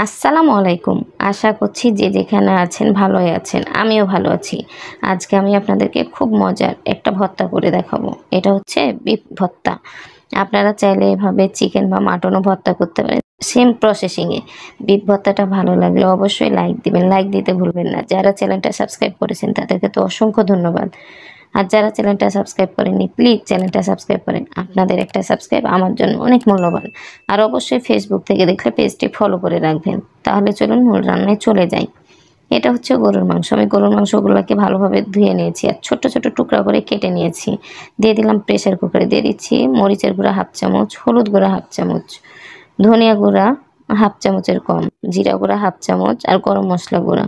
আসসালামু আলাইকুম। আশা করছি যে যেখানে আছেন ভালোই আছেন। আমিও ভালো আছি। আজকে আমি আপনাদেরকে খুব মজার একটা ভর্তা করে দেখাবো। এটা হচ্ছে বিফ ভর্তা। আপনারা চাইলে এভাবে চিকেন বা মাটনও ভর্তা করতে পারেন। সেম প্রসেসিং এ। বিফ ভর্তাটা ভালো লাগলে অবশ্যই লাইক দিবেন। লাইক দিতে ভুলবেন না। যারা চ্যানেলটা সাবস্ক্রাইব করেছেন তাদেরকে তো অসংখ্য ধন্যবাদ। আর যারা চ্যানেলটা সাবস্ক্রাইব করেননি প্লিজ চ্যানেলটা সাবস্ক্রাইব করেন। আপনাদের একটা সাবস্ক্রাইব আমার জন্য অনেক মূল্যবান। আর অবশ্যই ফেসবুক থেকে দেখলে পেজটি ফলো করে রাখবেন। তাহলে চলুন মূল রান্নায় চলে যাই। এটা হচ্ছে গরুর মাংস। আমি গরুর মাংসগুলোকে ভালোভাবে ধুয়ে নিয়েছি আর ছোট ছোট টুকরা করে কেটে নিয়েছি। দিয়ে দিলাম প্রেসার কুকারে। দিয়ে দিচ্ছি মরিচের গুঁড়া হাফ চামচ, হলুদ গুঁড়া হাফ চামচ, ধনিয়া গুঁড়া হাফ চামচের কম, জিরা গুঁড়া হাফ চামচ আর গরম মশলা গুঁড়া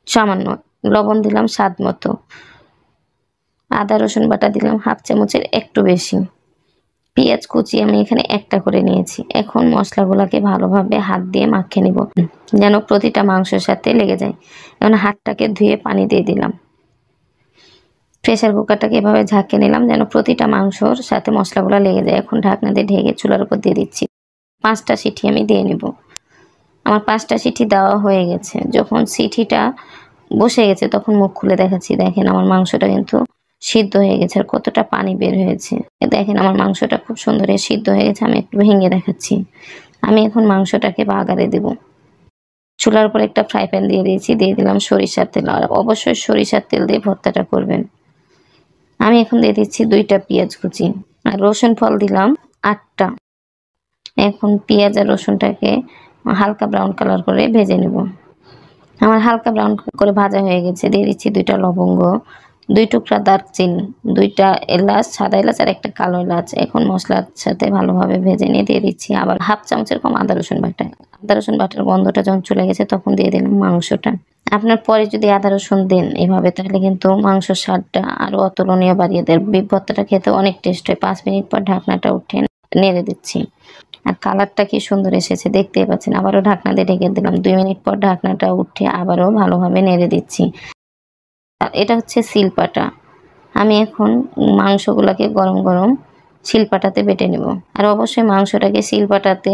সামান্য, লবণ দিলাম স্বাদ মতো, আদা রসুন বাটা দিলাম হাফ চামচের একটু বেশি, পেঁয়াজ কুচি আমি এখানে একটা করে নিয়েছি। এখন মশলাগুলোকে ভালোভাবে হাত দিয়ে মাখিয়ে নিব যেন প্রতিটা মাংসের সাথে লেগে যায়। এখন হাতটাকে ধুয়ে পানি দিয়ে দিলাম। প্রেসার কুকারটাকে এভাবে ঝাঁকিয়ে নিলাম যেন প্রতিটা মাংসর সাথে মশলাগুলো লেগে যায়। এখন ঢাকনা দিয়ে ঢেকে চুলার উপর দিয়ে দিচ্ছি। 5টা সিটি আমি দিয়ে নিব। আমার 5টা সিটি দেওয়া হয়ে গেছে। যখন সিটিটা বসে গেছে তখন মুখ খুলে দেখাচ্ছি। দেখেন আমার মাংসটা কিন্তু সিদ্ধ হয়ে গেছে আর কতটা পানি বের হয়েছে। দেখেন আমার মাংসটা খুব সুন্দর সিদ্ধ হয়ে গেছে। আমি একটু ভেঙে দেখাচ্ছি। আমি এখন মাংসটাকে বাগারে দেব। চুলার উপর একটা ফ্রাই প্যান দিয়ে দিয়েছি। দিয়ে দিলাম সরিষার তেল। আর অবশ্যই সরিষার তেল দিয়ে ভর্তাটা করবেন। আমি এখন দিয়ে দিচ্ছি 2টা পেঁয়াজ কুচি আর রসুন ফল দিলাম 8টা। এখন পেঁয়াজ আর রসুনটাকে হালকা ব্রাউন কালার করে ভেজে নেব। আমার হালকা ব্রাউন করে ভাজা হয়ে গেছে। দিয়ে দিচ্ছি 2টা লবঙ্গ, 2 টুকরা দারচিনি, 2টা এলাচ, সাদা এলাচ আর একটা কালো এলাচ। এখন মশলার সাথে ভালোভাবে ভেজে নিয়ে দিয়ে দিচ্ছি আবার হাফ চামচের কম আদা রসুন বাটা। আদা রসুন বাটার গন্ধটা যখন চলে গেছে তখন দিয়ে দিলাম মাংসটা। আপনার পরে যদি আদা রসুন দেন এভাবে তাহলে কিন্তু মাংসের স্বাদটা আরো অতুলনীয় বাড়িয়ে দেয়। বিফ ভর্তাটা খেতে অনেক টেস্ট হয়। 5 মিনিট পর ঢাকনাটা উঠিয়ে নেড়ে দিচ্ছি। আর কালারটা কি সুন্দর এসেছে দেখতেই পাচ্ছেন। আবারও ঢাকনা দিয়ে ঢেকে দিলাম। 2 মিনিট পর ঢাকনাটা উঠিয়ে আবারও ভালোভাবে নেড়ে দিচ্ছি। আর এটা হচ্ছে শিলপাটা। আমি এখন মাংসগুলোকে গরম গরম শিলপাটাতে বেটে নেব। আর অবশ্যই মাংসটাকে শিলপাটাতে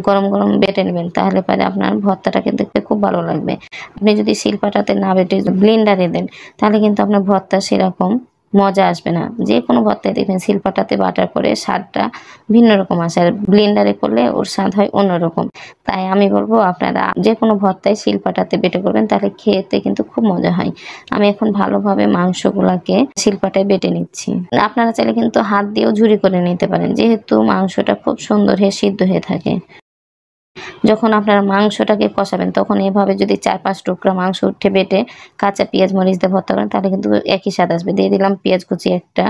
গরম গরম বেটে নেবেন, তাহলে পরে আপনার ভর্তাটাকে দেখতে খুব ভালো লাগবে। আপনি যদি শিলপাটাতে না বেটে ব্লেন্ডারে দেন তাহলে কিন্তু আপনার ভর্তা সেরকম মজা আসবে না। যে কোনো ভর্তায় দেখবেন শিলপাটাতে বাটার পরে স্বাদটা ভিন্ন রকম আসে, আর ব্লেন্ডারে করলে ওর স্বাদ হয় অন্যরকম। তাই আমি বলবো আপনারা যে কোনো ভর্তায় শিলপাটাতে বেটে করবেন, তাহলে খেতে কিন্তু খুব মজা হয়। আমি এখন ভালোভাবে মাংসগুলাকে শিলপাটায় বেটে নিচ্ছি। আপনারা চাইলে কিন্তু হাত দিয়েও ঝুরি করে নিতে পারেন, যেহেতু মাংসটা খুব সুন্দর হয়ে সিদ্ধ হয়ে থাকে। যখন আপনারা মাংসটাকে কষাবেন তখন এভাবে যদি 4-5 টুকরা মাংস উঠে বেটে কাঁচা পেঁয়াজ মরিচ দিয়ে ভর্তা করেন তাহলে কিন্তু একই স্বাদ আসবে। দিয়ে দিলাম পেঁয়াজ কুচি একটা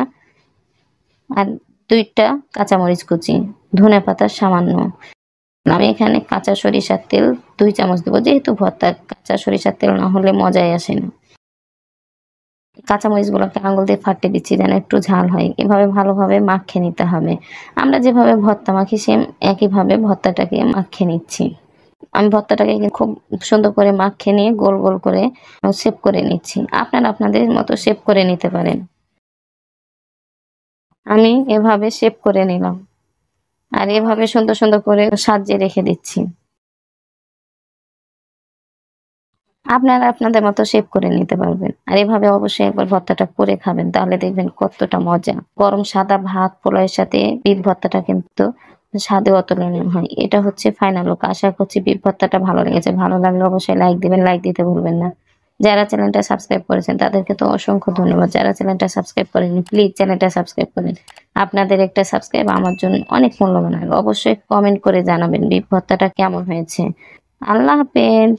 আর 2টা কাঁচামরিচ কুচি, ধনেপাতা সামান্য। আমি এখানে কাঁচা সরিষার তেল 2 চামচ দেবো, যেহেতু ভর্তা কাঁচা সরিষার তেল না হলে মজাই আসে না। কাঁচামরিচগুলোকে আঙুল দিয়ে ফাটিয়ে দিচ্ছি যেন একটু ঝাল হয়। এভাবে ভালোভাবে মাখিয়ে নিতে হবে। আমরা যেভাবে ভর্তা মাখি সেম একইভাবে ভর্তাটাকে মাখিয়ে নিচ্ছি। আমি ভর্তাটাকে খুব সুন্দর করে মাখিয়ে নিয়ে গোল গোল করে শেপ করে নিচ্ছি। আপনারা আপনাদের মতো শেপ করে নিতে পারেন। আমি এভাবে শেপ করে নিলাম আর এভাবে সুন্দর সুন্দর করে সাজিয়ে রেখে দিচ্ছি। আপনারা আপনাদের মতো শেপ করে নিতে পারবেন। আর এভাবে অবশ্যই একবার ভর্তাটা করে খাবেন, তাহলে দেখবেন কতটা মজা। গরম সাদা ভাত পোলাওয়ের সাথে বিফ ভর্তাটা কিন্তু স্বাদে অতুলনীয় হয়। এটা হচ্ছে ফাইনাল লুক। আশা করছি বিফ ভর্তাটা ভালো লেগেছে। ভালো লাগলে অবশ্যই লাইক দিবেন, লাইক দিতে ভুলবেন না। যারা চ্যানেলটা সাবস্ক্রাইব করেছেন তাদেরকে তো অসংখ্য ধন্যবাদ। যারা চ্যানেলটা সাবস্ক্রাইব করেননি প্লিজ চ্যানেলটা সাবস্ক্রাইব করেন। আপনাদের একটা সাবস্ক্রাইব আমার জন্য অনেক মূল্যবান। অবশ্যই কমেন্ট করে জানাবেন বিফ ভর্তাটা কেমন হয়েছে। আল্লাহ হাফেজ।